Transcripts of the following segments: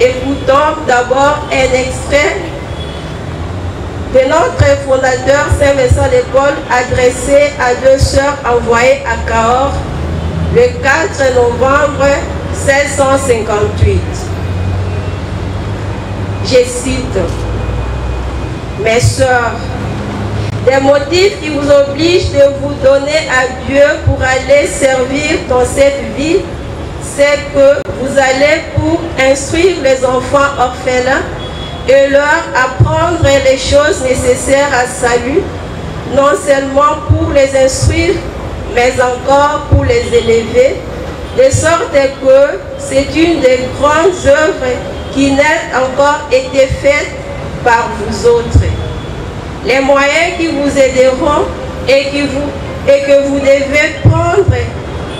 Écoutons d'abord un extrait de notre fondateur Saint Vincent de Paul adressé à deux sœurs envoyées à Cahors le 4 novembre 1658. Je cite: mes sœurs, des motifs qui vous obligent de vous donner à Dieu pour aller servir dans cette ville, c'est que vous allez pour instruire les enfants orphelins et leur apprendre les choses nécessaires à salut, non seulement pour les instruire, mais encore pour les élever, de sorte que c'est une des grandes œuvres qui n'a encore été faite par vous autres. Les moyens qui vous aideront et que vous devez prendre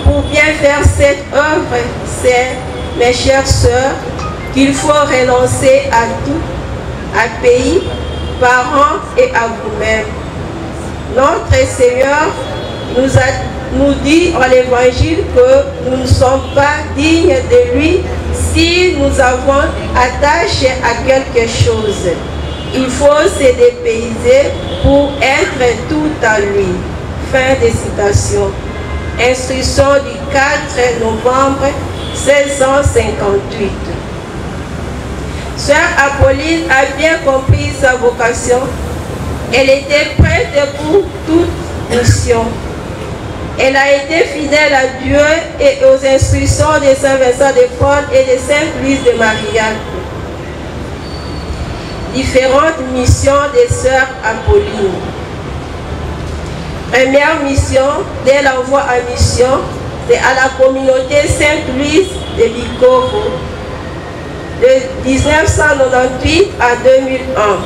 pour bien faire cette œuvre, c'est, mes chères sœurs, qu'il faut renoncer à tout, à pays, parents et à vous-même. Notre Seigneur nous dit en l'Évangile que nous ne sommes pas dignes de lui si nous avons attaché à quelque chose. Il faut se dépayser pour être tout à lui. Fin de citation. Instruction du 4 novembre 1658. Sœur Apolline a bien compris sa vocation. Elle était prête pour toute mission. Elle a été fidèle à Dieu et aux instructions de Saint Vincent de Paul et de Sainte Louise de Marillac. Différentes missions des sœurs Apolline. Première mission, dès l'envoi en mission, c'est à la communauté Sainte Louise de Bikoro, de 1998 à 2001.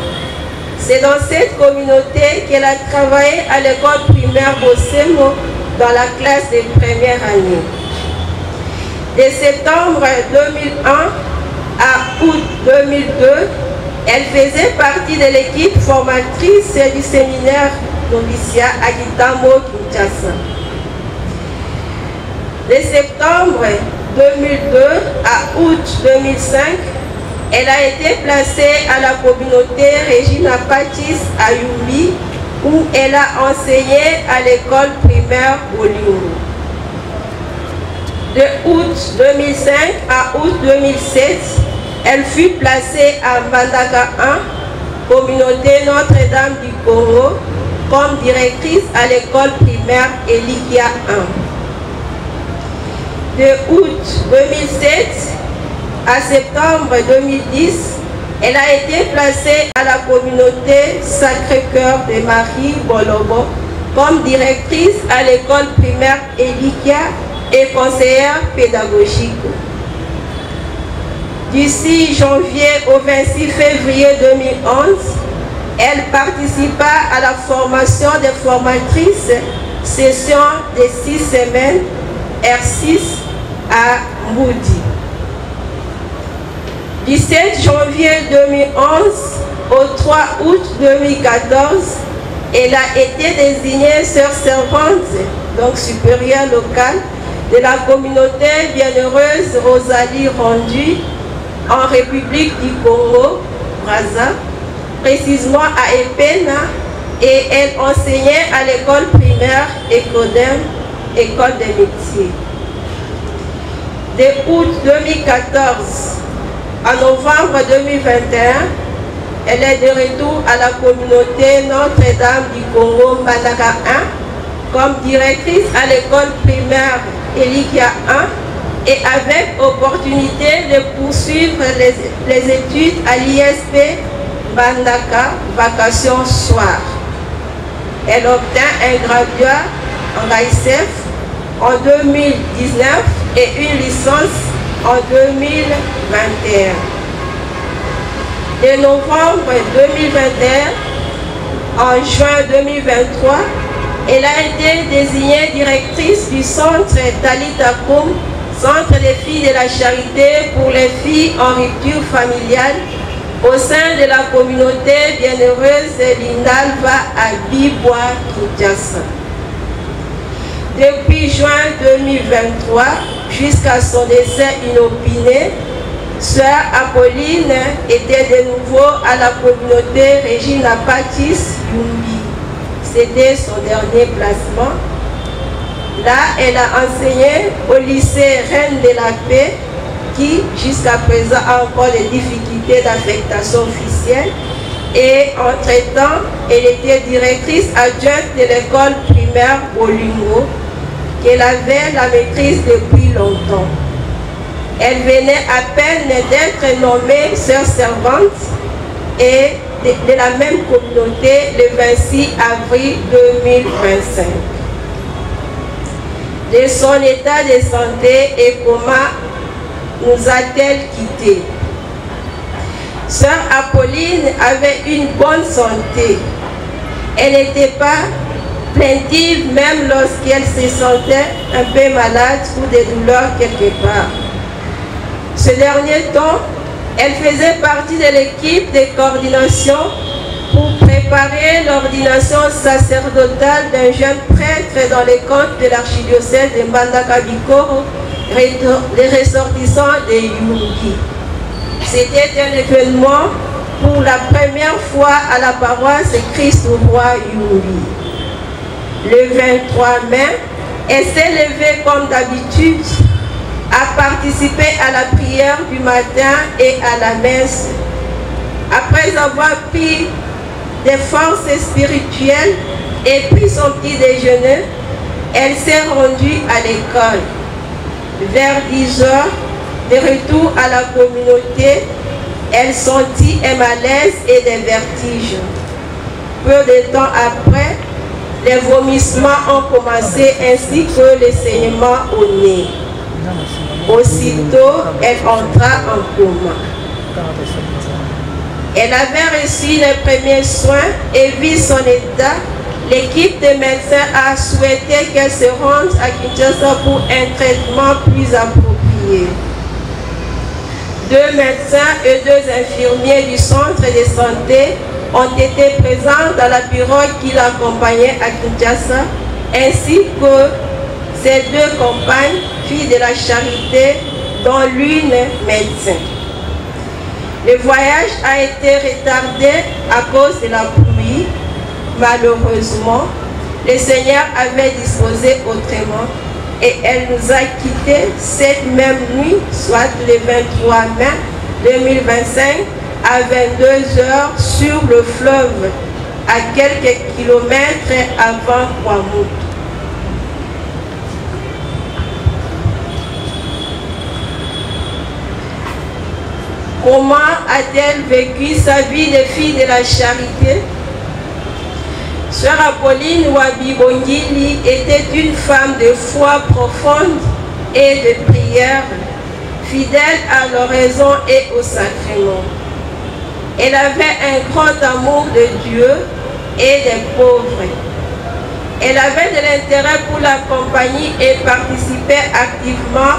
C'est dans cette communauté qu'elle a travaillé à l'école primaire Bossemo dans la classe de première année. De septembre 2001 à août 2002, elle faisait partie de l'équipe formatrice du séminaire noviciat à Kitamo, Kinshasa. De septembre 2002 à août 2005, elle a été placée à la communauté Regina Patis à Yumbi, où elle a enseigné à l'école primaire Bolingo. De août 2005 à août 2007, elle fut placée à Mbandaka 1, communauté Notre-Dame du Congo, comme directrice à l'école primaire Elikia 1. De août 2007 à septembre 2010, elle a été placée à la communauté Sacré-Cœur de Marie Bolobo comme directrice à l'école primaire Elikia et conseillère pédagogique. Du 6 janvier au 26 février 2011, elle participa à la formation des formatrices, session de 6 semaines, R6 à Moudi. Du 7 janvier 2011 au 3 août 2014, elle a été désignée sœur servante, donc supérieure locale, de la communauté bienheureuse Rosalie Rendu en République du Congo, Brazza, précisément à Epena, et elle enseignait à l'école primaire Ecodem, école des métiers. De août 2014 à novembre 2021, elle est de retour à la communauté Notre-Dame du Congo, Mbandaka 1, comme directrice à l'école primaire Elikia 1 et avec opportunité de poursuivre les études à l'ISP Mbandaka, vacation soir. Elle obtint un graduat en AICF en 2019 et une licence en 2021. De novembre 2021 en juin 2023, elle a été désignée directrice du centre Talita Koum, centre des filles de la charité pour les filles en rupture familiale, au sein de la communauté bienheureuse Lindalva à Bibois, Kinshasa. Depuis juin 2023 jusqu'à son décès inopiné, Sœur Apolline était de nouveau à la communauté Regina Pacis Yumbi. C'était son dernier placement. Là, elle a enseigné au lycée Reine de la Paix, qui jusqu'à présent a encore des difficultés d'affectation officielle. Et entre-temps, elle était directrice adjointe de l'école primaire Bolingo, qu'elle avait la maîtrise depuis longtemps. Elle venait à peine d'être nommée sœur servante et de la même communauté le 26 avril 2025. De son état de santé et comment nous a-t-elle quittés? Sœur Apolline avait une bonne santé. Elle n'était pas plaintive même lorsqu'elle se sentait un peu malade ou des douleurs quelque part. Ce dernier temps, elle faisait partie de l'équipe de coordination pour préparer l'ordination sacerdotale d'un jeune prêtre dans les côtes de l'archidiocèse de Mbandaka-Bikoro, les ressortissants de Yumbi. C'était un événement pour la première fois à la paroisse Christ Roi Yumbi. Le 23 mai, elle s'est levée comme d'habitude, a participé à la prière du matin et à la messe. Après avoir pris des forces spirituelles et pris son petit déjeuner, elle s'est rendue à l'école. Vers 10 heures, de retour à la communauté, elle sentit un malaise et des vertiges. Peu de temps après, les vomissements ont commencé ainsi que les saignements au nez. Aussitôt, elle entra en coma. Elle avait reçu les premiers soins et vu son état. L'équipe de médecins a souhaité qu'elle se rende à Kinshasa pour un traitement plus approprié. 2 médecins et 2 infirmiers du centre de santé ont été présents dans la pirogue qui l'accompagnait à Kinshasa, ainsi que ses 2 compagnes, filles de la charité, dont l'une médecin. Le voyage a été retardé à cause de la pluie. Malheureusement, le Seigneur avait disposé autrement et elle nous a quittés cette même nuit, soit le 23 mai 2025 à 22 heures sur le fleuve, à quelques kilomètres avant Kwamoutou. Comment a-t-elle vécu sa vie de fille de la charité? Sœur Apolline Wabibongili était une femme de foi profonde et de prière, fidèle à l'oraison et au sacrement. Elle avait un grand amour de Dieu et des pauvres. Elle avait de l'intérêt pour la compagnie et participait activement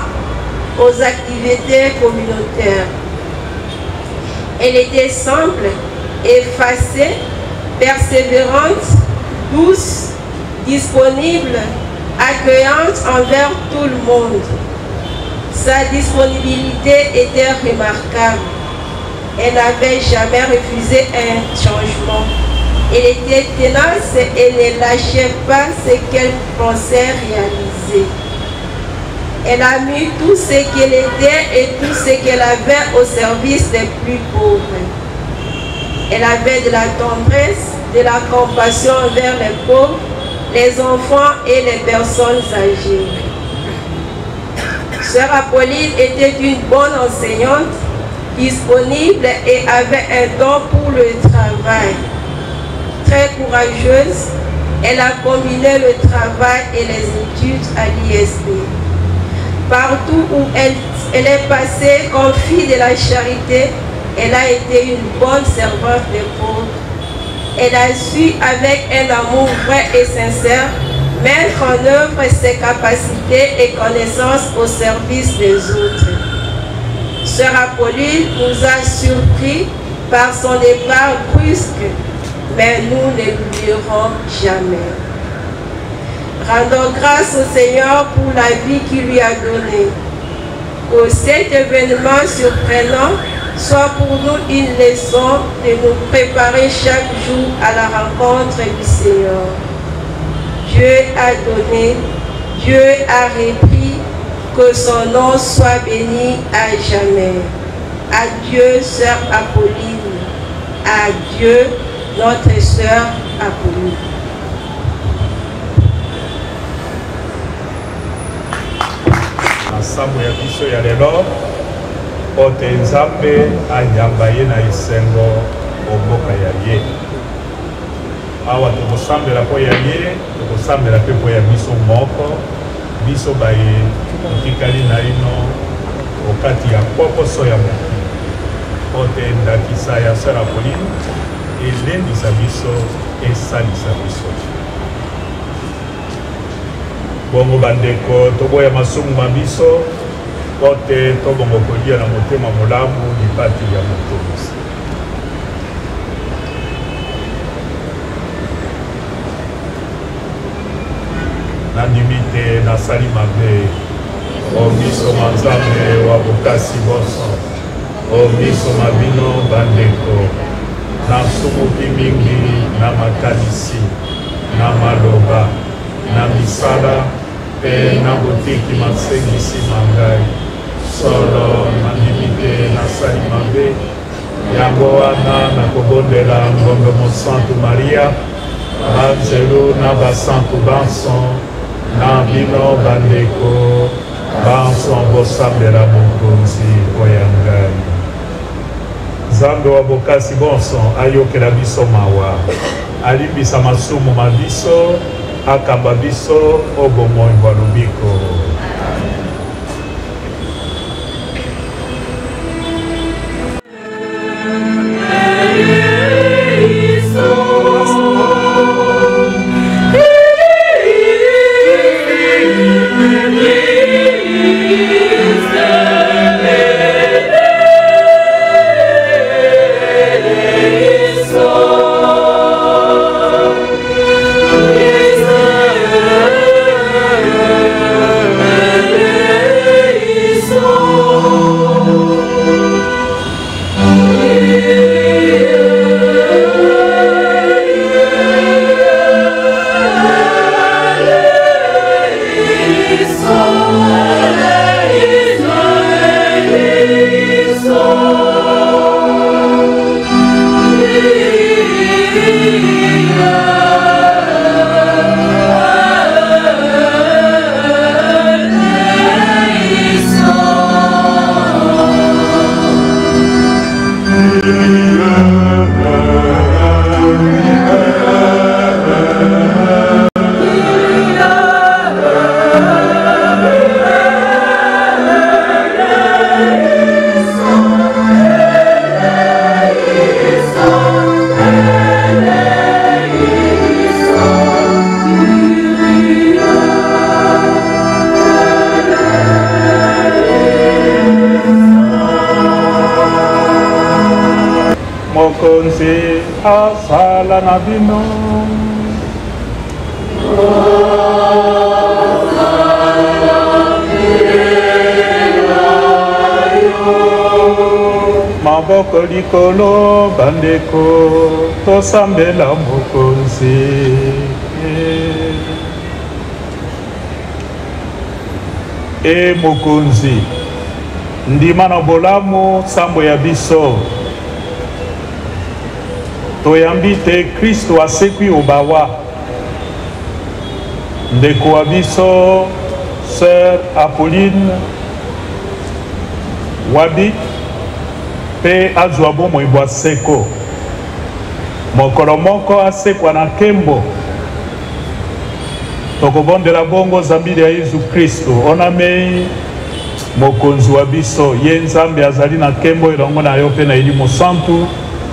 aux activités communautaires. Elle était simple, effacée, persévérante, douce, disponible, accueillante envers tout le monde. Sa disponibilité était remarquable. Elle n'avait jamais refusé un changement. Elle était tenace et ne lâchait pas ce qu'elle pensait réaliser. Elle a mis tout ce qu'elle était et tout ce qu'elle avait au service des plus pauvres. Elle avait de la tendresse, de la compassion envers les pauvres, les enfants et les personnes âgées. Sœur Apolline était une bonne enseignante, disponible et avait un don pour le travail. Très courageuse, elle a combiné le travail et les études à l'ISP. Partout où elle est passée comme fille de la charité, elle a été une bonne servante des pauvres. Elle a su, avec un amour vrai et sincère, mettre en œuvre ses capacités et connaissances au service des autres. Sœur Apolline nous a surpris par son départ brusque, mais nous ne l'oublierons jamais. Rendons grâce au Seigneur pour la vie qu'il lui a donnée. Que cet événement surprenant soit pour nous une leçon de nous préparer chaque jour à la rencontre du Seigneur. Dieu a donné, Dieu a repris, que son nom soit béni à jamais. Adieu, sœur Apolline. Adieu, notre sœur Apolline. Ensemble ya biso ya lelo ote nzambe anyamba ye na esengo oboka ya ye awa tokosambela po ya ye tokosambela pe po ya biso moko biso baye otikali na ino okati ya pokoso ya mokili ote ndakisa ya sœur Apolline elendisa biso esalisa biso. Bongo bandeko toboya masumu mabiso kote tobongo kolia na motema molamu lipati ya motosi. Nandimite nasali mabe o miso manzambe wa bokasi boso o miso mabino bandeko na sumuki mingi na makanisi na maloba na misala pe na botiki masengisi mangai solo nandimite nasali mabe yango wana nakobondela ngombe mosantu Maria banzelu na basantu banson na bino bandeko banson bosambela mokonzi oya ngai. Nzambe wa bokasi bonson ayokela biso mawa alimbisa masumu mabiso akamba biso obomoi bwa lubiko. Mokonzi asala na bino maboko likolo bandeko tosambela mokonzi. E mokonzi ndima na bolamu sambo ya biso toyambi te Kristo asekwi obawa ndeko wa biso sœur Apolline wabi pe azwa bomoi bwa seko mokolo moko asekwa na nkembo tokobondela bongo zambili ya Yesu Kristo onamei mokonzi wa biso ye nzambe azali na nkembo elongo na yo pe na elimo santu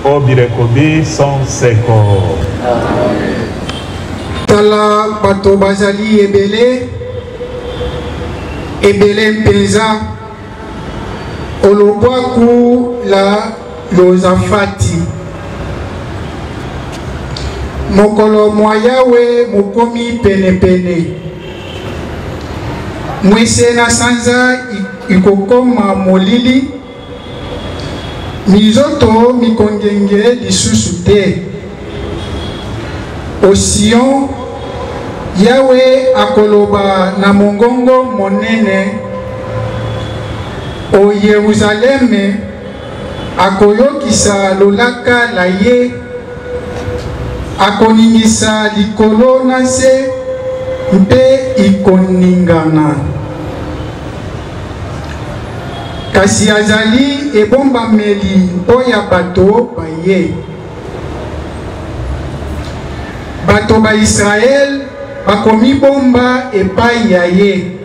o birekobi son seko. Tala bato bazali ebele mpenza olobwaku la Lozafati mokolo mwa Yawe mokomi pene pene mwese na sanza ikokoma molili mizoto mikongenge lisusu te. Osion Yawe akoloba na mongongo monene o Yerusaleme akoyokisa lolaka la ye akoningisa likolo na se mpe ikoningana. Kasi azali ebombameli mpo ya bato baye. Bato ba Israel bakomi bomba epai ya ye.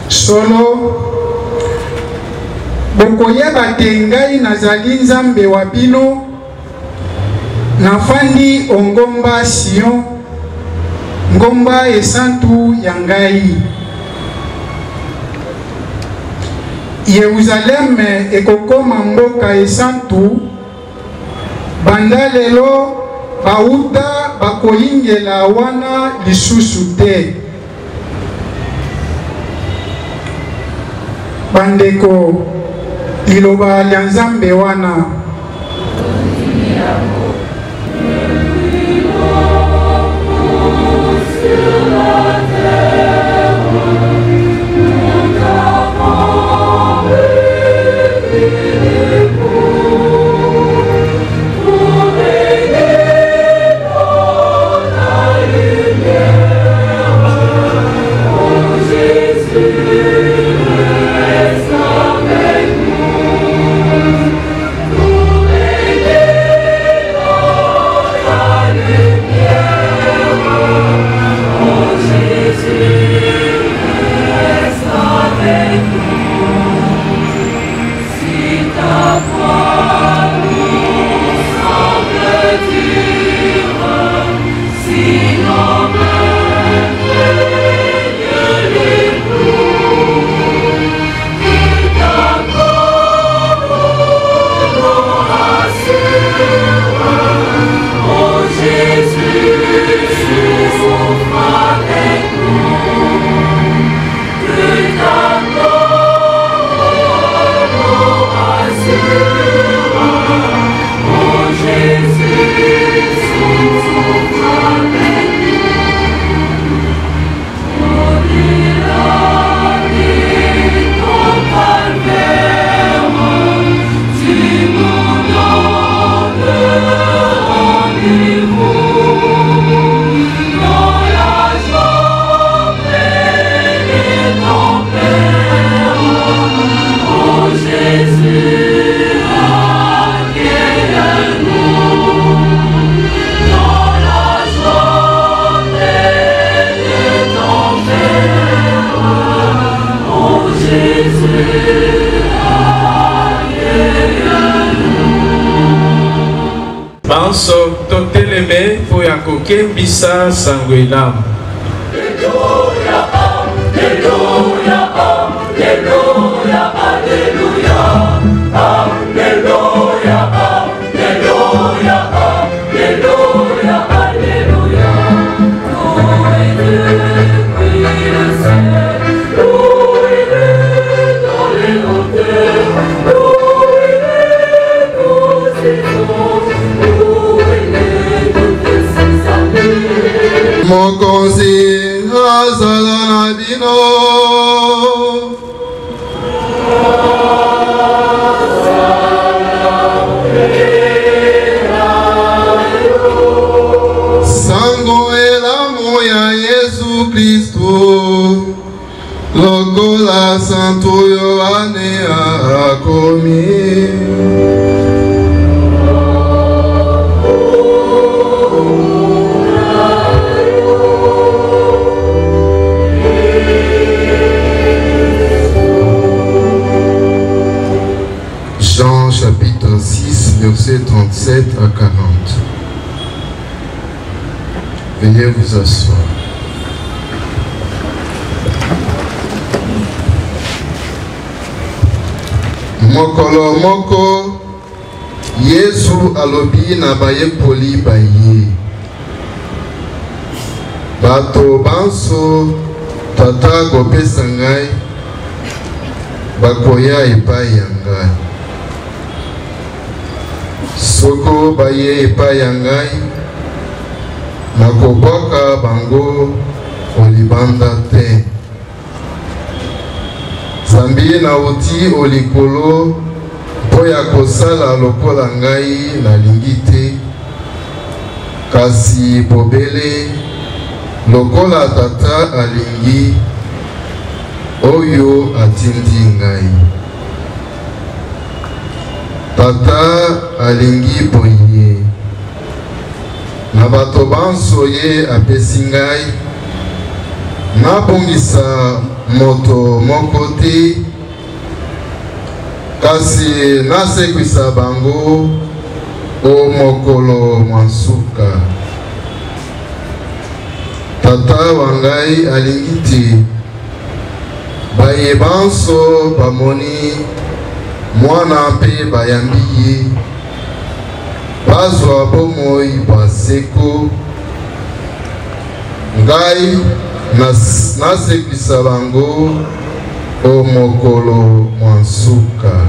Solo bokoyeba te ngai nazali nzambe wa bino, nafandi ongomba Sion, ngomba esantu ya ngai. Yerusaleme ekokoma mboka esantu, banda lelo bauta bakoyingela wana lisusu te. Bandeko, liloba lya Nzambe wana. Banso toteleme po ya kokembisa sango elamu. Alleluia, alleluia, alleluia, alleluia, alleluia, alleluia, alleluia, alleluia. Louez-le, le ciel, louez-le dans les hauteurs, louez-le pour ses eaux, louez-le toutes ses armées. Mokonzi azala na bino sango elamu ya Yesu Kristo lokola Santo Yohane akomi. Jean chapitre 6, versets 37 à 40. Veuillez vous asseoir. Mokolo moko Yesu alobi na baye poli baye. Bato banso tata kopesa ngai bakoya epai ya ngai. Soko baye epai ya ngai nakobwaka bango olibanda te. Zambi nauti olikolo mpo ya kosala lokola ngai nalingi te, kasi bobele lokola tata alingi oyo atindi ngai. Tata alingi boye na bato banso ye apesi ngai, nabongisa moto moko te, kasi nasekwisa bango o mokolo mwansuka. Tata wangai alingi te baye banso bamoni mwana mpe bayambi ye, bazwa bomoi baseko. Ngai nasekwisa bango o mokolo mwansuka.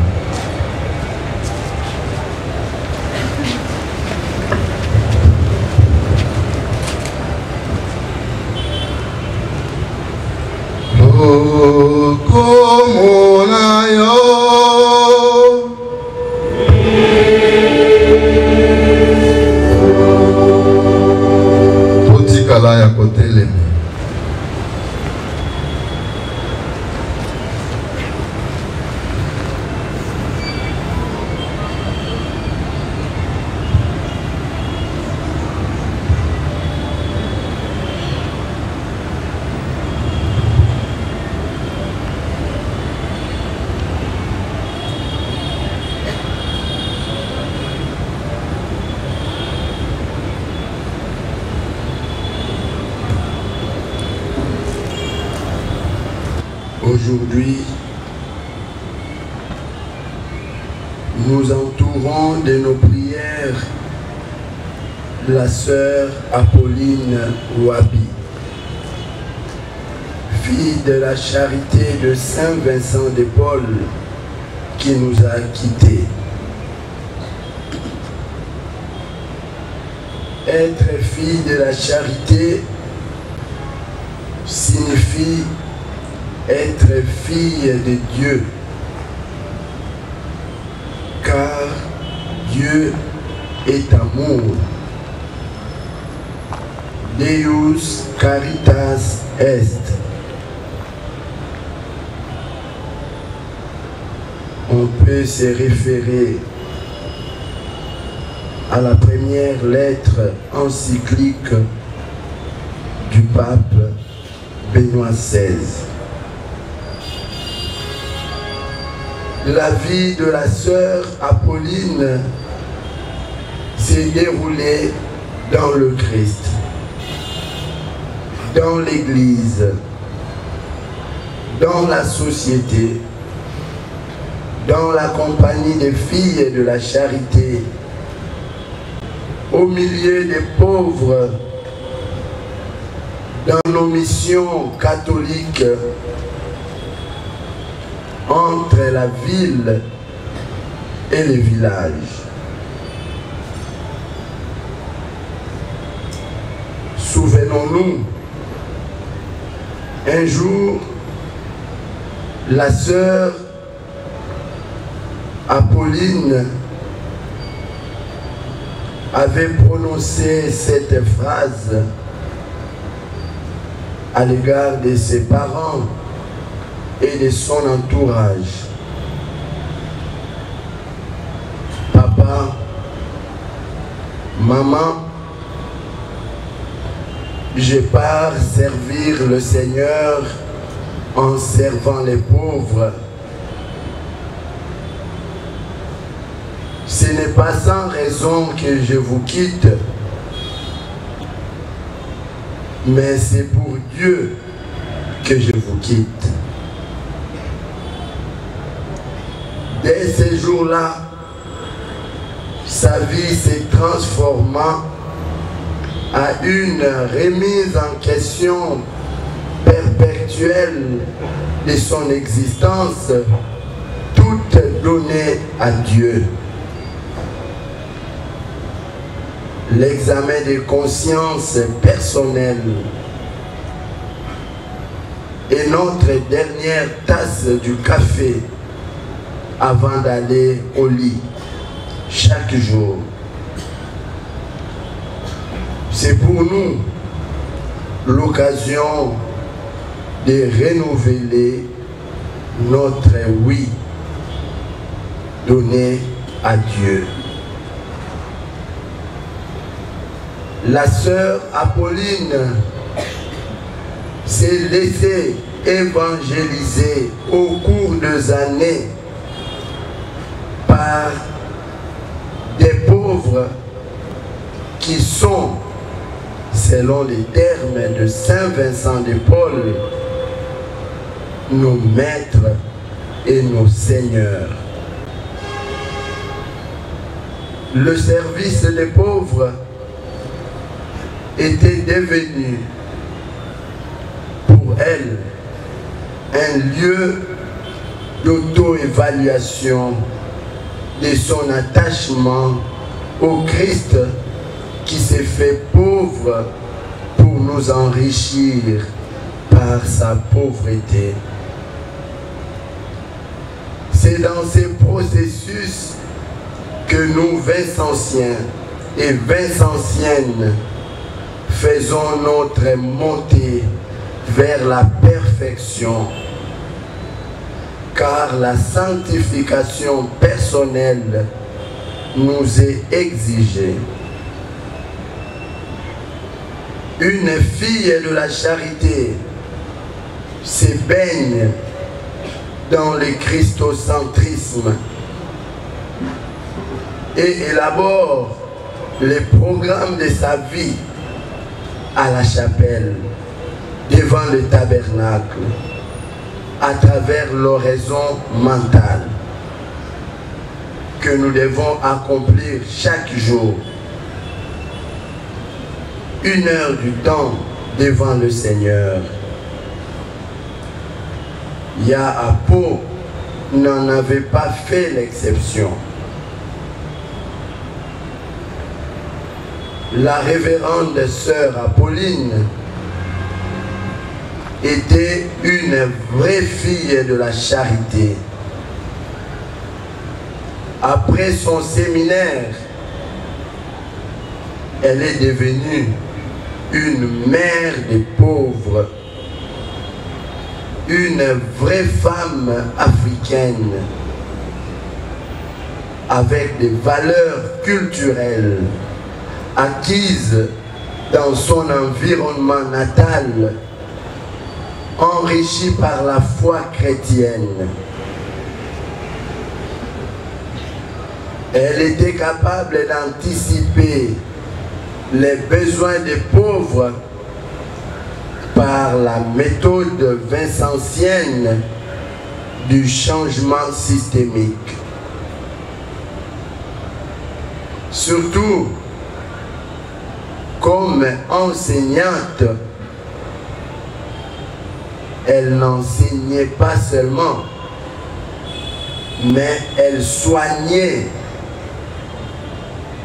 Komona yo totikala ya kotelema. Aujourd'hui, nous entourons de nos prières la sœur Apolline Wabi, fille de la charité de Saint Vincent de Paul, qui nous a quittés. Être fille de la charité signifie être fille de Dieu, car Dieu est amour. Deus caritas est. On peut se référer à la première lettre encyclique du pape Benoît XVI. La vie de la sœur Apolline s'est déroulée dans le Christ, dans l'Église, dans la société, dans la compagnie des filles de la charité, au milieu des pauvres, dans nos missions catholiques, entre la ville et le village. Souvenons-nous, un jour, la sœur Apolline avait prononcé cette phrase à l'égard de ses parents et de son entourage. Papa, maman, je pars servir le Seigneur en servant les pauvres. Ce n'est pas sans raison que je vous quitte, mais c'est pour Dieu que je vous quitte. Dès ce jour-là, sa vie s'est transformée à une remise en question perpétuelle spirituelle de son existence, toute donnée à Dieu. L'examen de conscience personnelle est notre dernière tasse du café avant d'aller au lit chaque jour. C'est pour nous l'occasion de renouveler notre oui donné à Dieu. La sœur Apolline s'est laissée évangéliser au cours des années par des pauvres qui sont, selon les termes de Saint Vincent de Paul, nos maîtres et nos seigneurs. Le service des pauvres était devenu pour elle un lieu d'auto-évaluation de son attachement au Christ qui s'est fait pauvre pour nous enrichir par sa pauvreté. C'est dans ces processus que nous, Vincentiens et Vincentiennes, faisons notre montée vers la perfection, car la sanctification personnelle nous est exigée. Une fille de la charité se baigne dans le christocentrisme et élabore les programmes de sa vie à la chapelle, devant le tabernacle, à travers l'oraison mentale que nous devons accomplir chaque jour. 1 heure du temps devant le Seigneur. Yaapo n'en avait pas fait l'exception. La révérende sœur Apolline était une vraie fille de la charité. Après son séminaire, elle est devenue une mère des pauvres, une vraie femme africaine avec des valeurs culturelles acquises dans son environnement natal, enrichie par la foi chrétienne. Elle était capable d'anticiper les besoins des pauvres par la méthode vincentienne du changement systémique. Surtout, comme enseignante, elle n'enseignait pas seulement, mais elle soignait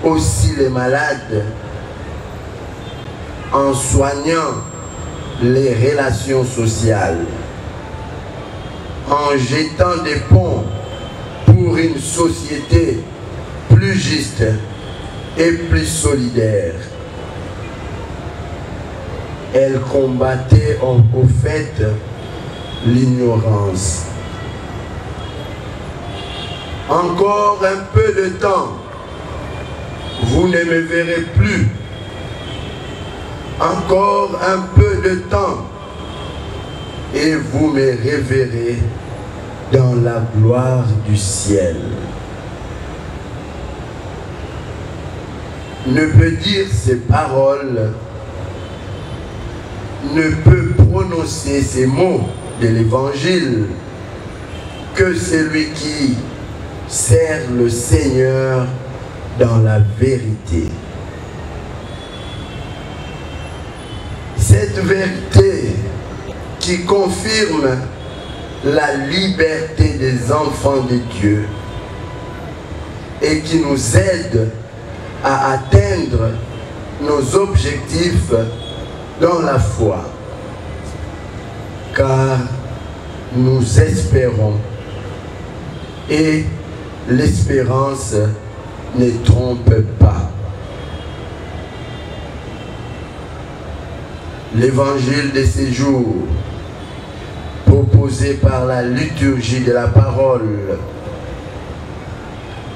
aussi les malades en soignant les relations sociales, en jetant des ponts pour une société plus juste et plus solidaire. Elle combattait au fait l'ignorance. Encore un peu de temps, vous ne me verrez plus. Encore un peu de temps et vous me reverrez dans la gloire du ciel. Ne peut dire ces paroles, ne peut prononcer ces mots de l'évangile que celui qui sert le Seigneur dans la vérité. Cette vérité qui qui confirme la liberté des enfants de Dieu et qui nous aide à atteindre nos objectifs dans la foi, car nous espérons et l'espérance ne trompe pas. L'évangile de ces jours, proposé par la liturgie de la parole,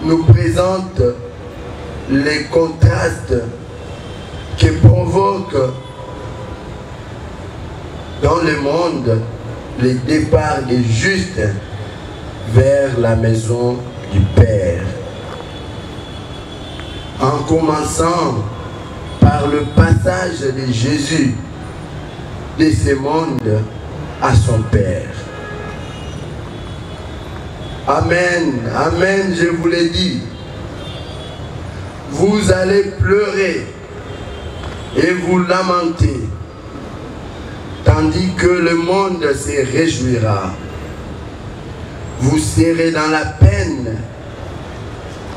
nous présente les contrastes que provoque dans le monde le départ des justes vers la maison du Père. En commençant par le passage de Jésus de ce monde à son Père. Amen, amen, je vous l'ai dit. Vous allez pleurer et vous lamenter, tandis que le monde se réjouira. Vous serez dans la peine,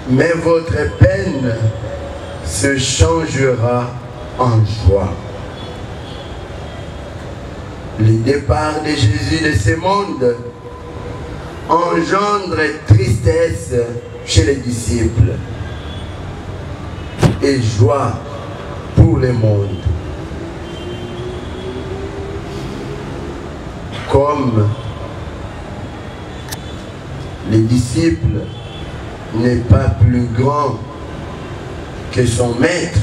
mais votre peine se changera en joie. Le départ de Jésus de ce monde engendre tristesse chez les disciples et joie pour le monde. Comme les disciples n'est pas plus grand que son maître,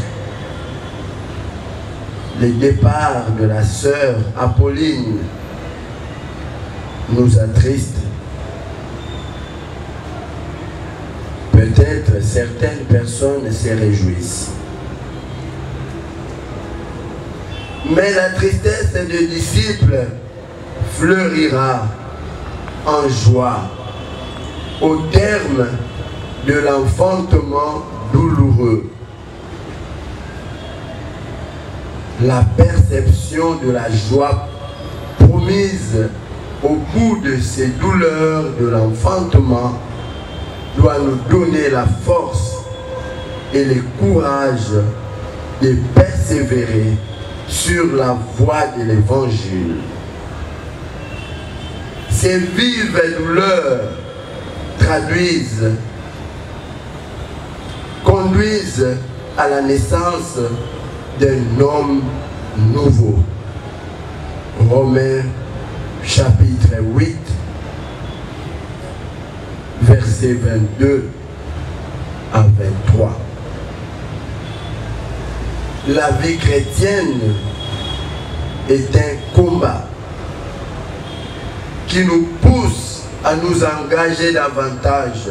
le départ de la sœur Apolline nous attriste. Peut-être certaines personnes se réjouissent. Mais la tristesse des disciples fleurira en joie au terme de l'enfantement douloureux. La perception de la joie promise au bout de ces douleurs de l'enfantement doit nous donner la force et le courage de persévérer sur la voie de l'Évangile. Ces vives douleurs conduisent à la naissance d'un homme nouveau. Romains chapitre 8, versets 22 à 23. La vie chrétienne est un combat qui nous pousse à nous engager davantage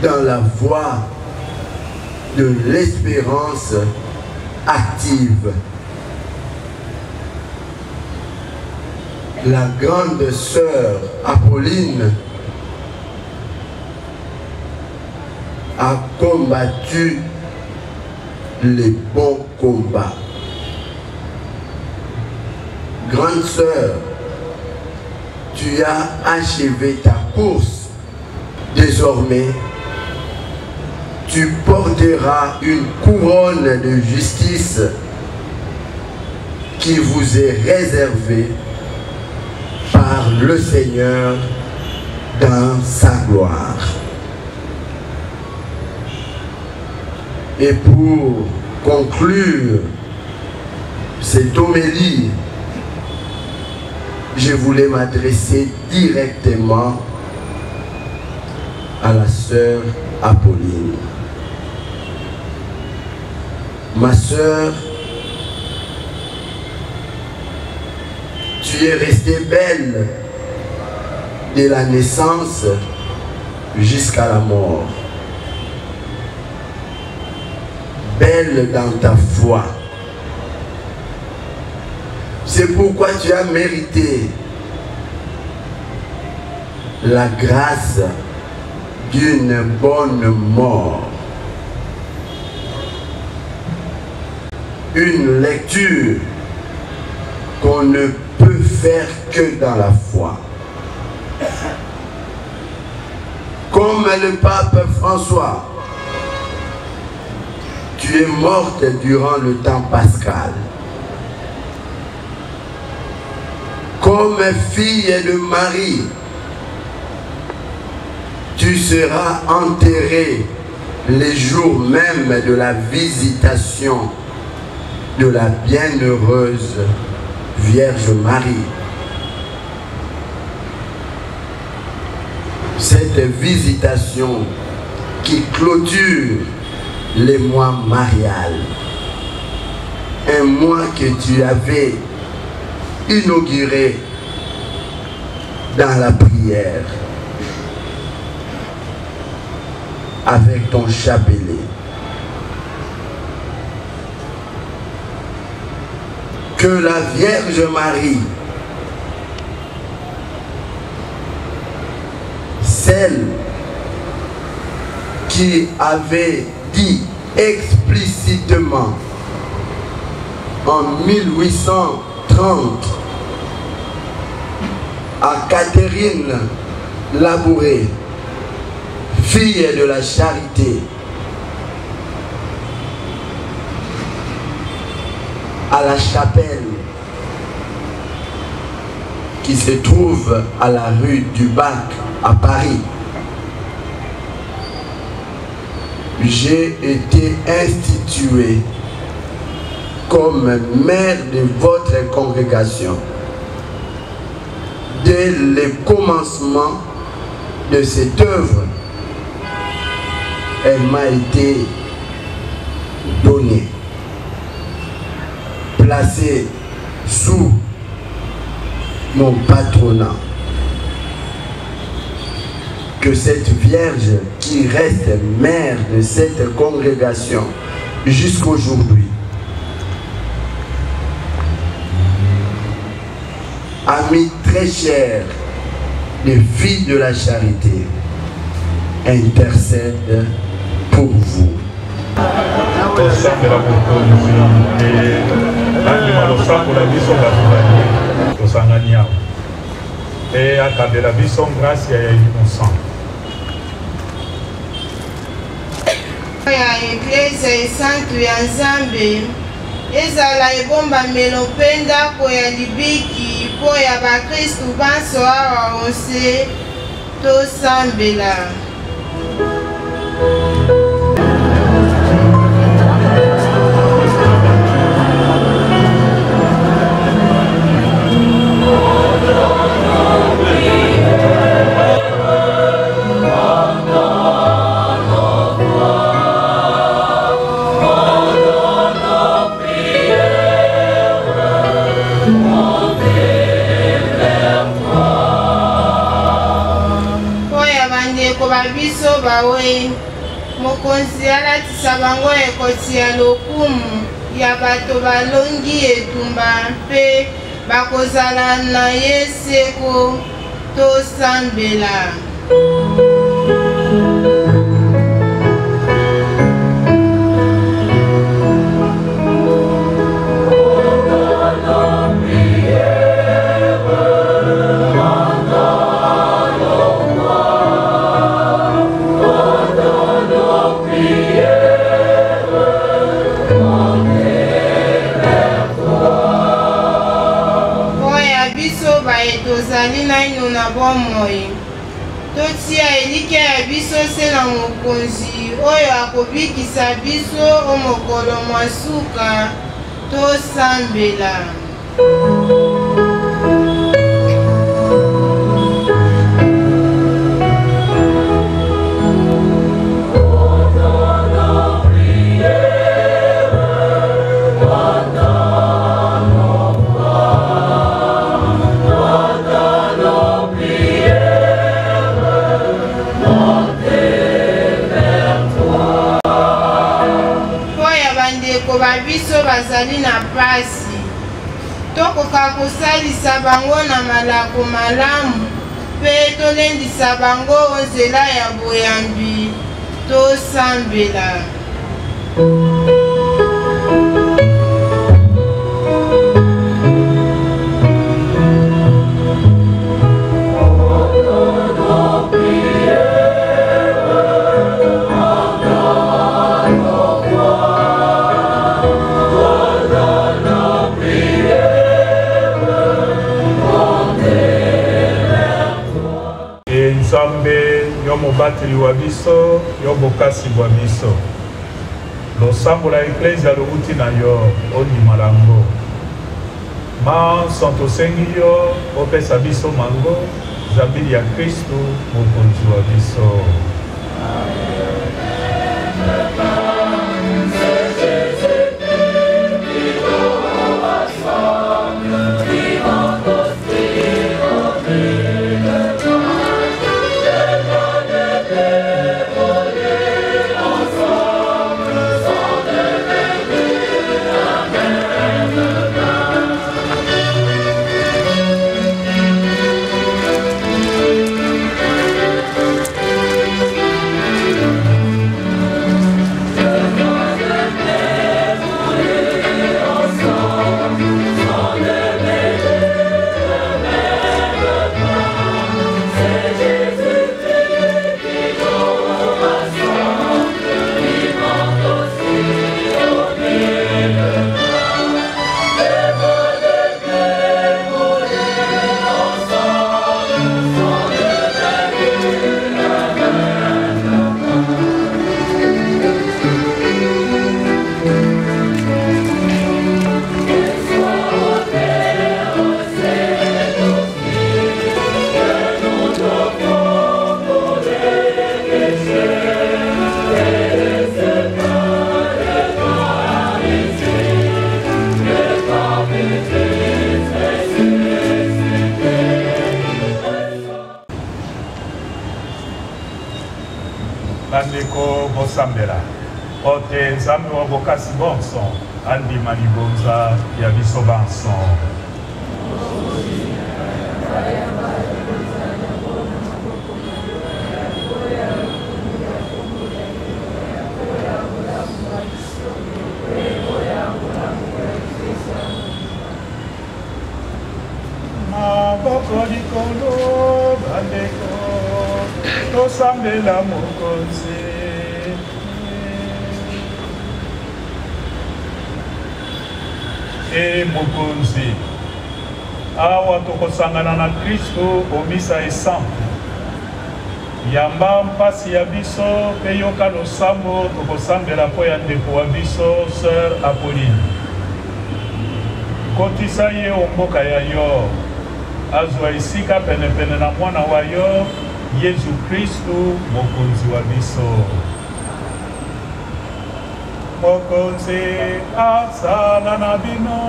dans la voie de l'espérance active. La grande sœur Apolline a combattu les bons combats. Grande sœur, tu as achevé ta course. Désormais, tu porteras une couronne de justice qui vous est réservée par le Seigneur dans sa gloire. Et pour conclure cette homélie, je voulais m'adresser directement à la sœur Apolline. Ma sœur, tu es restée belle de la naissance jusqu'à la mort. Belle dans ta foi. C'est pourquoi tu as mérité la grâce d'une bonne mort. Une lecture qu'on ne peut faire que dans la foi. Comme le pape François, tu es morte durant le temps pascal. Comme fille de Marie, tu seras enterrée les jours même de la visitation de la bienheureuse Vierge Marie. Cette visitation qui clôture les mois mariales, un mois que tu avais inauguré dans la prière avec ton chapelet. Que la Vierge Marie, celle qui avait dit explicitement en 1830 à Catherine Labouré, fille de la charité, à la chapelle qui se trouve à la rue du Bac à Paris. J'ai été institué comme maire de votre congrégation dès le commencement de cette œuvre. Elle m'a été donnée, placée sous mon patronat. Que cette Vierge qui reste mère de cette congrégation jusqu'aujourd'hui, amis très chers des filles de la charité, intercède pour vous. Et akabela biso grâce ya innocent. Ya Eglise Santu ya Nzambe ezala ebombamelo mpe ndako ya libiki mpo ya bakristu banso awa onse tosambela. Biso bawe mokonzi alatisa bango ekoti ya lokumu ya bato balongi etumba mpe bakozala na ye seko tosambela. Tozali naino na bomoi totia elike ya biso se na mokonzi oyo akobikisa biso o mokolo mwasuka tosambela. Biso bazali na pasi tokoka kosalisa bango na malako malamu mpe tolendisa bango nzela ya boyambi tosambela. mobateli wa biso yo bokasi bwa biso losambo la eklezia louti na yo ondima lango santo sengi yo opesa biso mango zabili ya Kristu mokonzi wa biso. Bandeko bosambela ote nzambe wa bokasi bonso andima libonza ya biso banso maboko likolo bandeko tosambela mokonzi mokonzi awa tokosangana na Kristo omisa esample yamba mpasi ya biso pe yoka losambo tokosambela po ya ndeko wa biso Sœur Apolline kotisa ye omboka ya yo azwa esika penepene na mwana wa yo Yesu Kristu mokonzi wa biso mokonzi asala na bino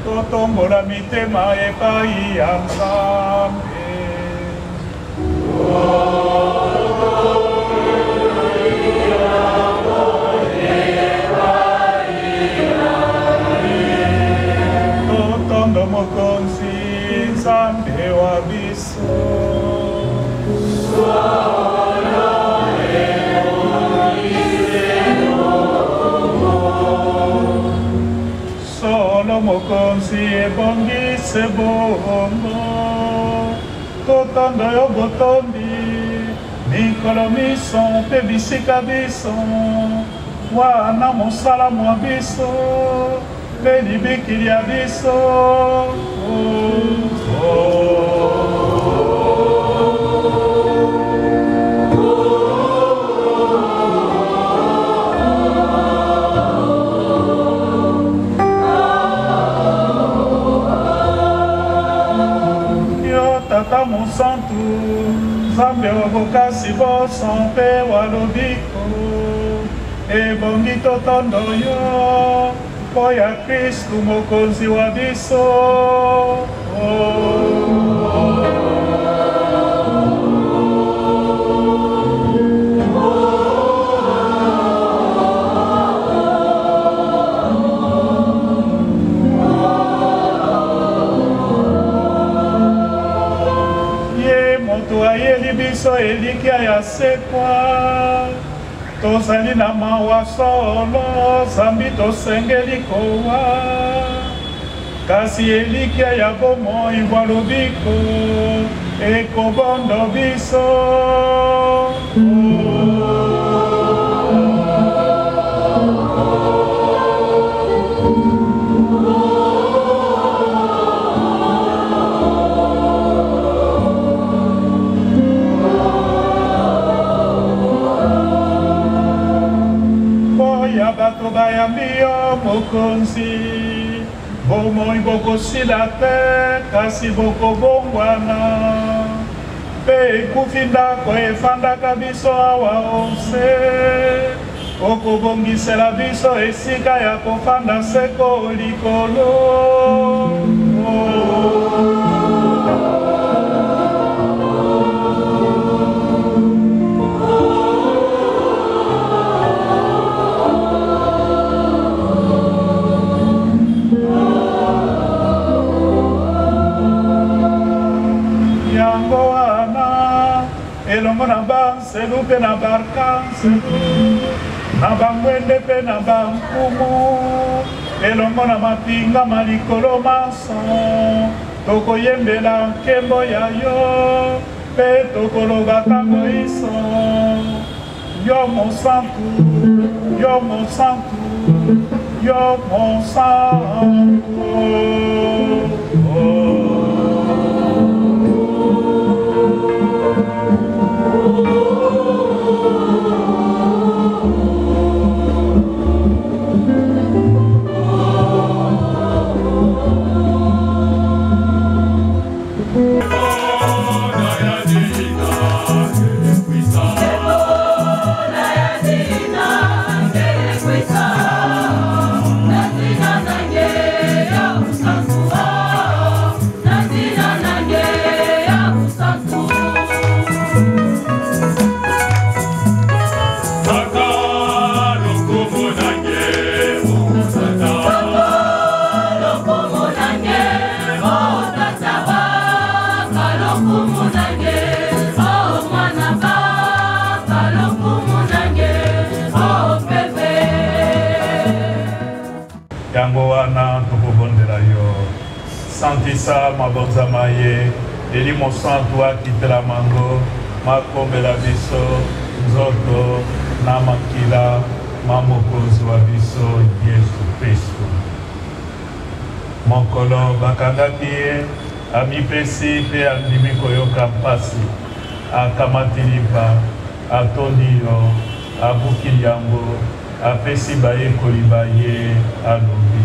totombola mitema epai ya Nzambe mokonzi Nzambe wa biso solo mokonzi ebongise bongo totondo yo botondi mikolo miso mpe bisika biso wana mosala mwa biso mpe libikili ya biso yo tata mosantu Nzambe wa bokasi boso mpe wa lobiko ebongi totondo yo po ya Kristu mokonzi wa biso ye moto ayeli biso elikya ya sekwa tozali na mawa solo zambi tosengeli kowa kasi elikya ya bomoi bwa lobiko ekobondo biso Nayambi yo mokonzi, bomoi bokosila te, kasi bokobongwana. Pe ekufi ndako efandaka biso awa onse, okobongisela biso esika ya kofanda seko likolo. Elongo na banselu pe na barkanselu, na bangwende pe na bankumu, elongo na mapinga malikolo maso, tokoyembela nkembo ya yo, pe tokoloba tango iso. Yo mon santu, yo mon santu, yo mon santu. Yango wana tokobondela yo santisa mabonza maye eli mosantu akitela mango makombela biso nzoto na makila mamokonzi wa biso Yesu Kristo. Mokolo bakangaki ye amipesi pe andimi koyoka mpasi akamati lipa atondi yo abukili yango apesi bayekoli baye alobi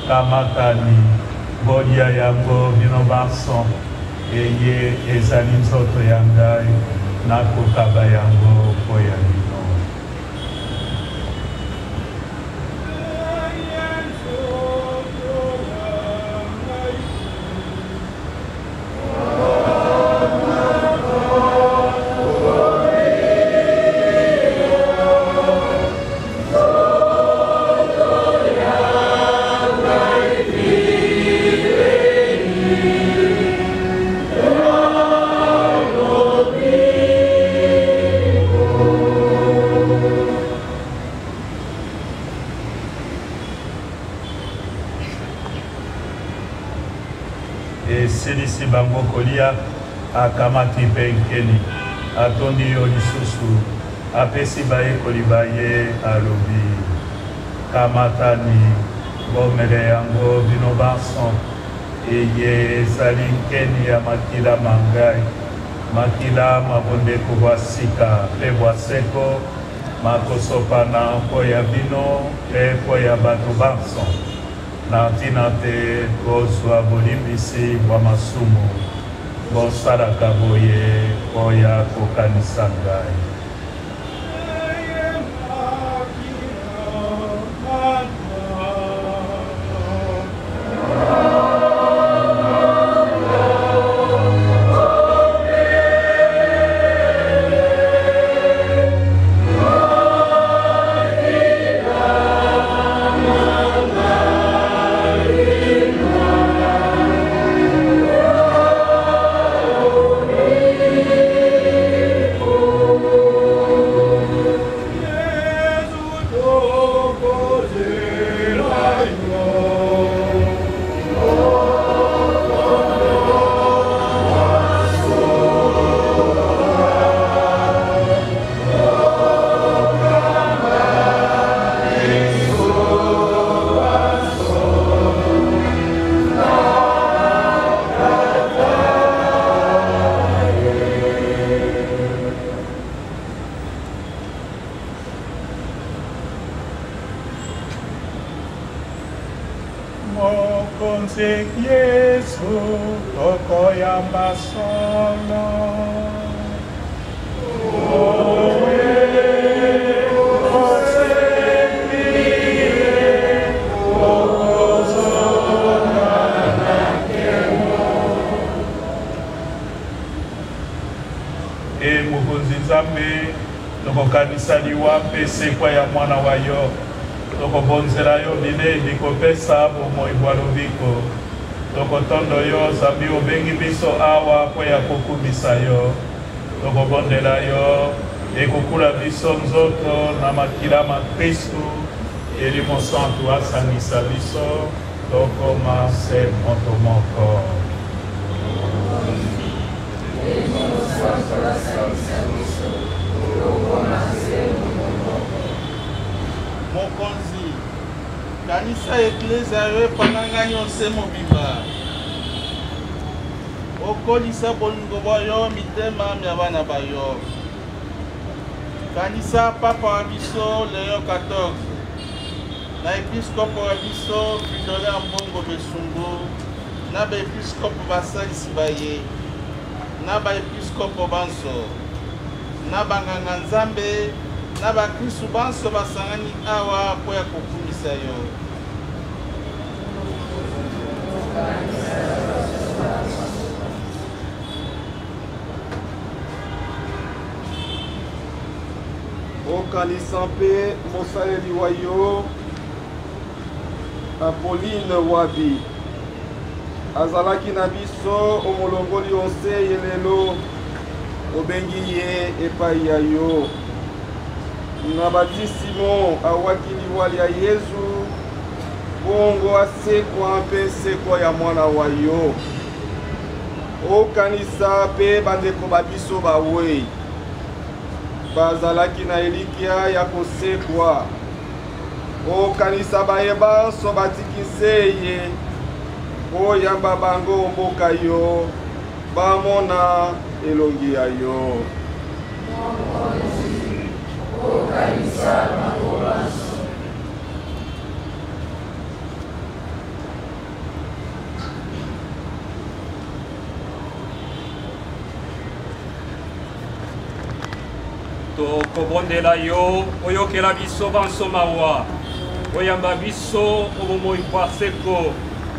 kamatani bolia yango bino banso eye ezali nzoto ya ngai nakokaba yango po ya bino. Esilisi bango kolia akamati pe nkeni atondi yo lisusu apesi bayekoli baye alobi kamatani bomele yango bino banso eye ezali nkeni ya makila mangai makila mabondeko bwa sika pe bwa seko makosopana mpo ya bino pe mpo ya bato banso na ntina te bozwa bolimbisi bwa masumu bosalaka boye mpo ya kokanisa ngai. Oh mokonzi Yesu tokoyamba solo. E mokonzi Nzambe tokokanisa liwa pese kwa ya mwana wa yo tokobonzela yo bilei kopesa bomoi bwa lobiko tokotondo yo Nzambe obengi biso awa po ya kokumisa yo tokobondela yo ekokula biso nzoto na makila ma Kristu elimo santu asangisa biso tokoma se moto moko. Mokonzi, kanisa eklezia yo epananga nyonse mobimba okolisa bolingo bwa yo mitema ya bana bayo. Kanisa papa wa biso Leo 14 na episkopo wa biso Fridolin Mbongo Besungu na baepiskopo basalisi baye na baepiskopo banso na banganga Nzambe na bakristu banso basangani awa po ya kokumisa yo. Okanisa mpe mosaleli wa yo Apolline Wabi azalaki na biso omolongoli onse ye lelo obengi ye epai ya yo na batisimo awaki liwali ya Yesu bongo asekwa mpe nsekwa ya mwana wa yo. Okanisa mpe bandeko babiso bawei bazalaki na elikia ya kosekwa. Okanisa bayeba so batikiseye oyamba bango mboka yo bamona elongi ya yo. Okanisa bango tokobondela yo oyokela biso banso mawa oyamba biso omomoi kwa seko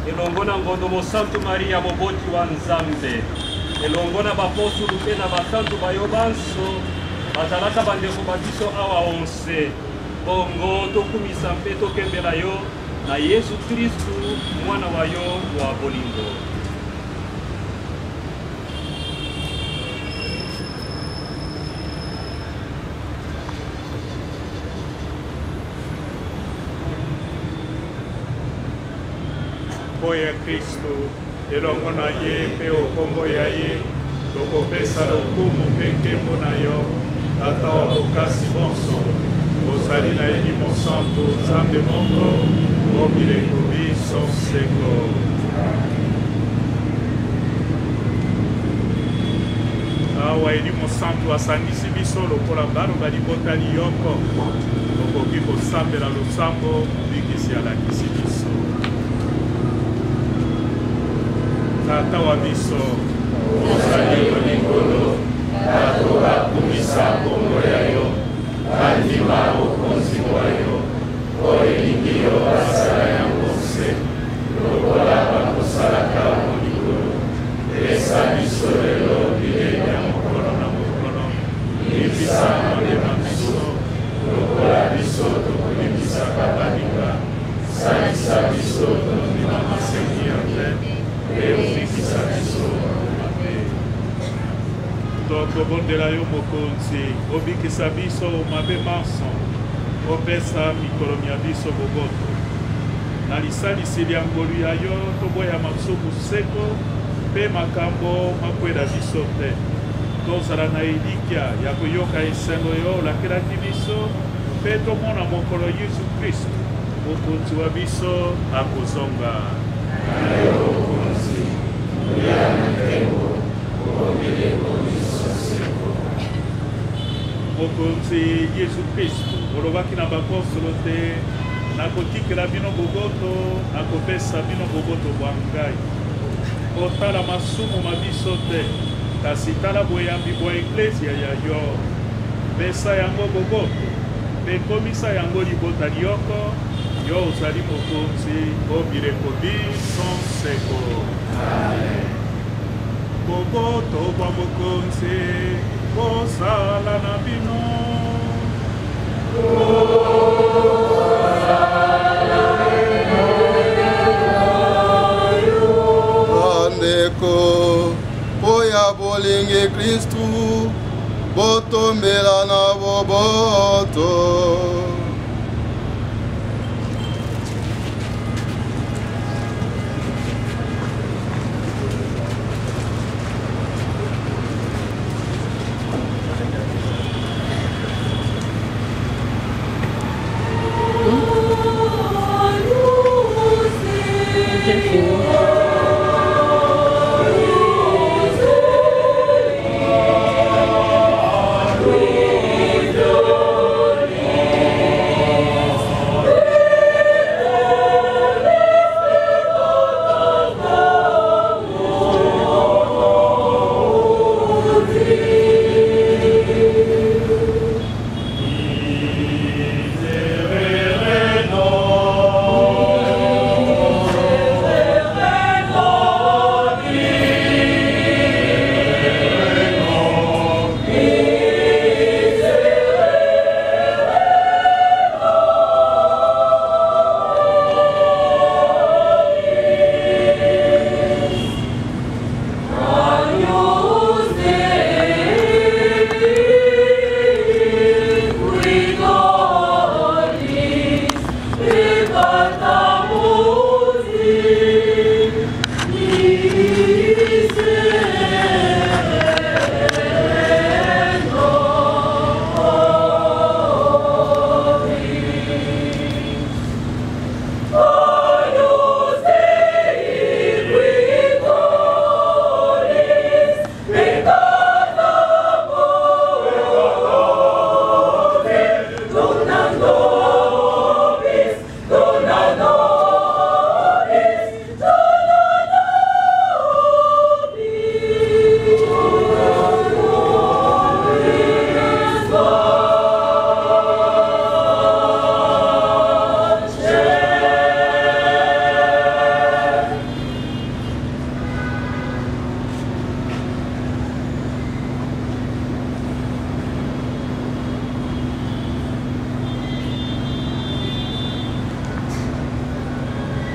elongo na ngondo mosantu Maria moboti wa Nzambe elongo na bapostolu mpe na basantu bayo banso bazalaka bandeko babiso awa onse bongo tokumisa mpe tokembela yo na Yesu Kristu mwana wa yo wa bolingo. Ya Kristo elongo na ye mpe okombo ya ye tokopesa lokumu mpe nkembo na yo tata wa bokasi bonso ozali na elimo santu Nzambe moko mobileko biso seko. Awa elimo santu asangisi biso lokola bano balibotali yoko okoki kosambela losambo bikisi alakisi biso. Tata wa biso ozali likolo atoka kumisa kombo ya yo bandima okonzi wa yo oelingi yo basala yango se lokola bakosalaka mo likolo esa biso lelo bilei ya mokolo na mokolo libisa motema biso lokola biso tokolimbisaka baninga salisa biso tondima masengi ya nzete eofikisa biso tokobondela yo mokonzi obikisa biso mabe manso opesa mikolo mia biso boboto na lisalisi lya ngolu ya yo toboya masumu seko mpe makambo makwela biso te tozala na elikya ya koyoka esengo yo olakelaki biso mpe tomona mokolo Yesu Kristu mokonzi wa biso akozonga. Mokonzi Yesu Kristu olobaki na bapostolo te nakotikela bino boboto nakopesa bino boboto bwa ngai kotala masumu mabiso te kasi tala boyambi bwa eklesia ya yo pesa yango boboto mpe komisa yango libota lioko yo ozali mokonzi obileko biso nseko boboto bwa mokonzi bozala na bino bandeko oya bolingi Kristu botombela na boboto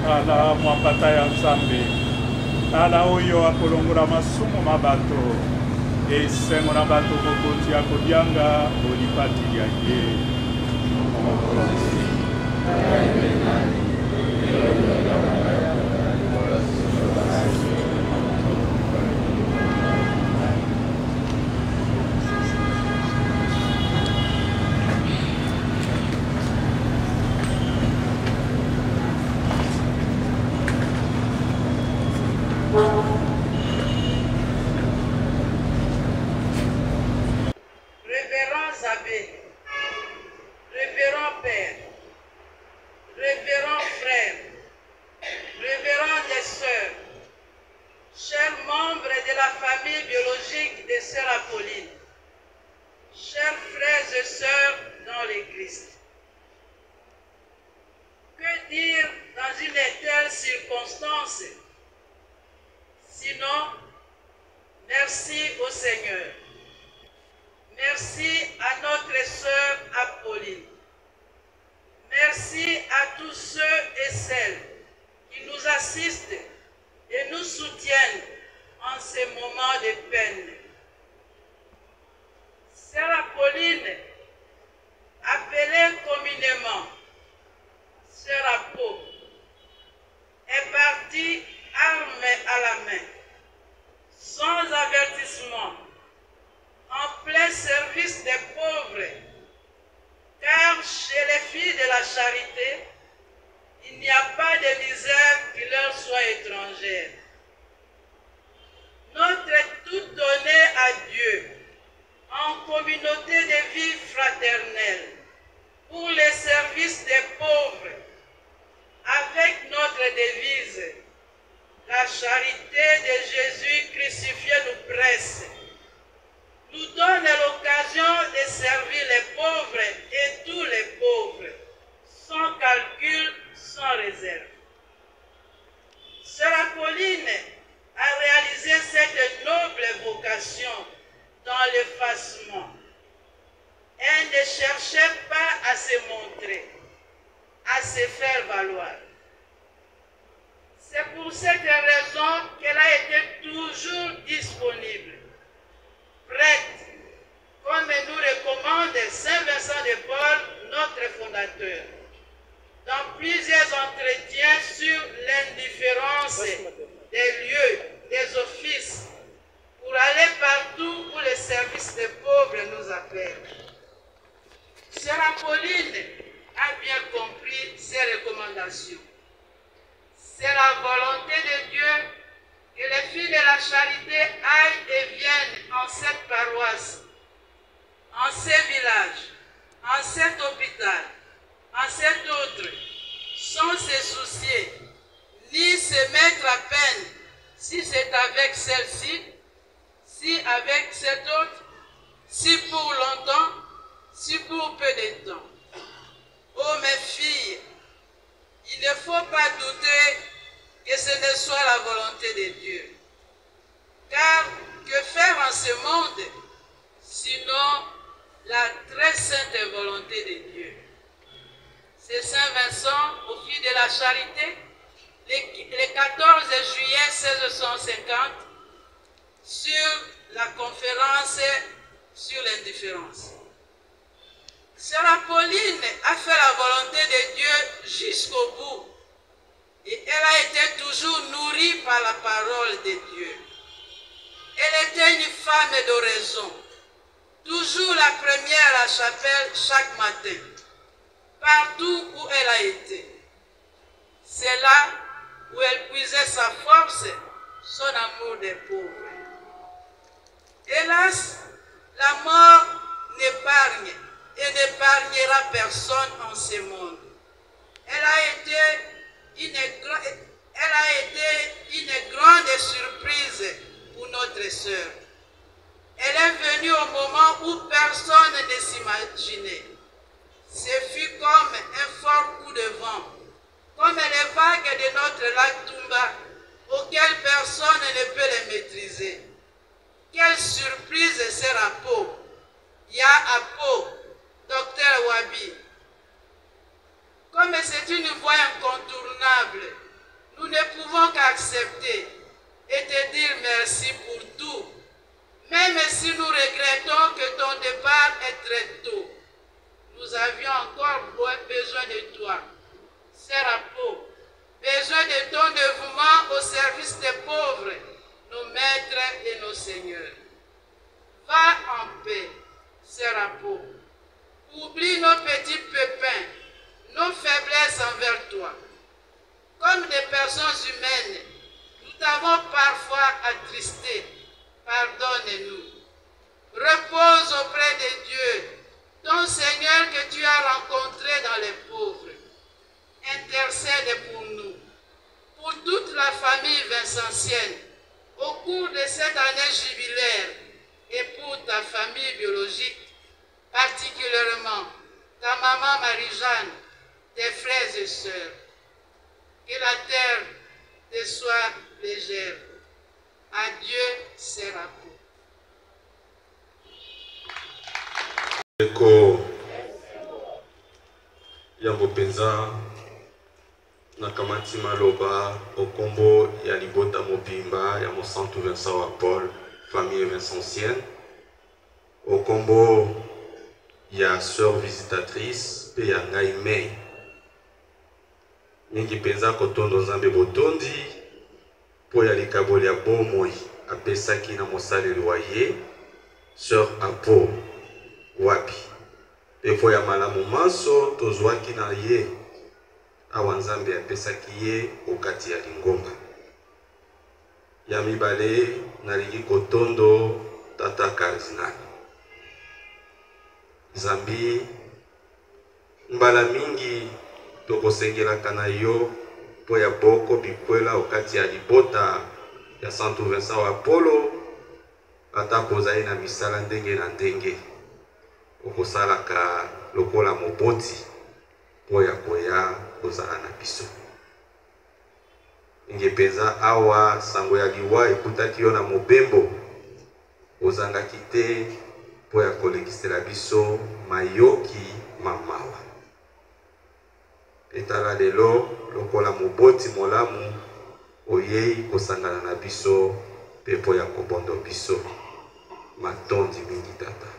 tala mwapata ya nzambe tala oyo akolongola masumu mabato esengo na bato mokonzi akodianga olipati ya ye Révérends abbés, révérends pères, révérends frères, révérends des sœurs, chers membres de la famille biologique des sœurs Apolline, chers frères et sœurs dans l'Église. Que dire dans une telle circonstance? Sinon, merci au Seigneur. Merci à notre sœur Apolline. Merci à tous ceux et celles qui nous assistent et nous soutiennent en ces moments de peine. Sœur Apolline, appelée communément Sœur Apo, est partie armée à la main, sans avertissement, en plein service des pauvres, car chez les filles de la charité, il n'y a pas de misère qui leur soit étrangère. Notre tout donné à Dieu, en communauté de vie fraternelle, pour les services des pauvres se montrer, à se faire valoir. C'est pour cette raison qu'elle a été toujours disponible, prête, comme nous recommande Saint Vincent de Paul, notre fondateur, dans plusieurs entretiens sur l'indifférence des lieux, des offices, pour aller partout où le service des pauvres nous appelle. Sœur Apolline a bien compris ces recommandations. C'est la volonté de Dieu que les filles de la charité aillent et viennent en cette paroisse, en ces villages, en cet hôpital, en cet autre, sans se soucier, ni se mettre à peine si c'est avec celle-ci, si avec cette autre, si pour longtemps, si pour peu de temps. Oh mes filles, il ne faut pas douter que ce ne soit la volonté de Dieu. Car que faire en ce monde, sinon la très sainte volonté de Dieu? C'est Saint Vincent, au fil de la charité, le 14 juillet 1650, sur la conférence sur l'indifférence. Sœur Apolline a fait la volonté de Dieu jusqu'au bout. Et elle a été toujours nourrie par la parole de Dieu. Elle était une femme d'oraison, toujours la première à la chapelle chaque matin, partout où elle a été. C'est là où elle puisait sa force, son amour des pauvres. Hélas, la mort n'épargne et n'épargnera personne en ce monde. Elle a été une grande surprise pour notre sœur. Elle est venue au moment où personne ne s'imaginait. Ce fut comme un fort coup de vent, comme les vagues de notre lac Tumba, auxquelles personne ne peut les maîtriser. Quelle surprise, sœur Apo, Ya Apo, docteur Wabi. Comme c'est une voie incontournable, nous ne pouvons qu'accepter et te dire merci pour tout, même si nous regrettons que ton départ est très tôt. Nous avions encore besoin de toi, sœur Apo, besoin de ton dévouement au service des pauvres, nos maîtres et nos seigneurs. Va en paix, sœur Apo. Oublie nos petits pépins, nos faiblesses envers toi. Comme des personnes humaines, nous t'avons parfois attristé. Pardonne-nous. Repose auprès de Dieu, ton Seigneur que tu as rencontré dans les pauvres. Intercède pour nous, pour toute la famille vincentienne, au cours de cette année jubilaire, et pour ta famille biologique, particulièrement ta maman Marie-Jeanne, tes frères et sœurs. Que la terre te soit légère. Adieu, sœur Apo. Eko yango penza nakamati maloba okombo ya libota mobimba ya Mosantu Vincent wa Paul, famille vincentienne, okombo ya sœur visitatrice pe ya ngai mei. Mingi penza kotondo Nzambe botondi po ya likaboli ya bomoi apesaki na mosaleli wa ye sœur Apo wapi pe po ya malamu manso tozwaki na ye awa Nzambe apesaki ye okati ya lingomba. Ya mibale nalingi kotondo tata cardinal Zambi mbala mingi tokosengelaka na yo po ya boko bikwela okati ya libota ya Santu Vincent wa Polo, ata kozali na misala ndenge na ndenge okosalaka lokola moboti po ya koya kozala na biso. Inge penza awa sango ya liwa ekutaki yo na mobembo, ozangaki te po ya kolekisela biso mayoki mamawa. etala lelo lokola moboti molamu oyei kosangana na biso pe po ya kobondo biso matondi mingi tata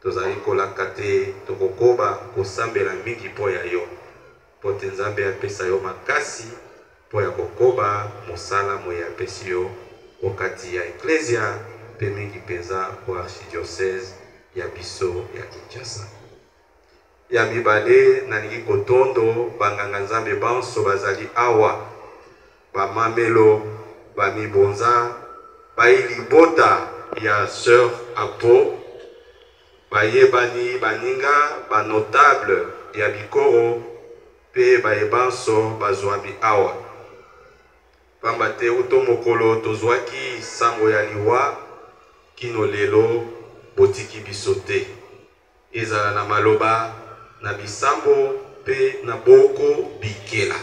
tozali kolaka te tokokoba kosambela mingi po ya yo po te Nzambe apesa yo makasi po ya kokoba mosala moye apesi yo okati ya eklesia pe mingi penza po archidiocese ya biso ya Kinshasa. Ya mibale nalingi kotondo banganga Nzambe banso bazali awa bamamelo bamibonza bailibota ya sœur Apo bayebani baninga banotable ya bikoro pe bayebanso bazwami awa pamba te uto mokolo tozwaki sango ya liwa kino lelo botiki biso te ezala na maloba na bisambo pe na boko bikela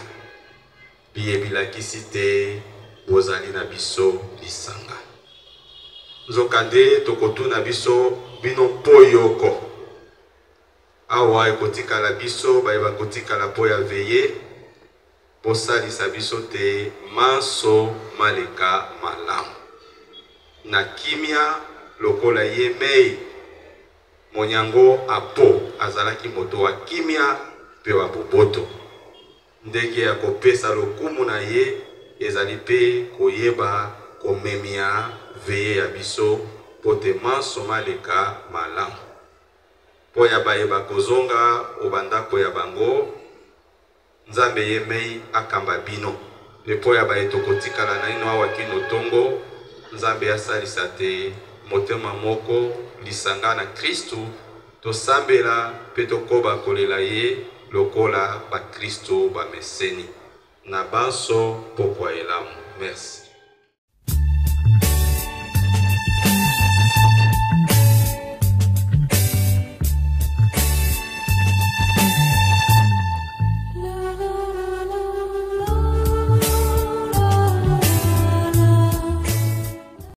biyebilakisi te bozali na biso lisanga nzokande tokotuna biso bino poyoko awa ekotikala biso bayeba kotikala po ya veye bosalisa biso te manso maleka malamu na kimia lokola ye mei monyango Apo azalaki moto wa kimia pe wa boboto ndenge ya kopesa lokumu na ye ezali pe koyeba komemia veye ya biso pote manso maleka malamu po ya bayeba kozonga obandako ya bango Nzambe ye mei akamba bino le po ya baetokotikala na ino awa kino tongo Nzambe asalisa te motema moko lisanga na Kristu tosambela pe tokoba kolela ye lokola ba Kristu bameseni na banso pokwa elamu. Merci.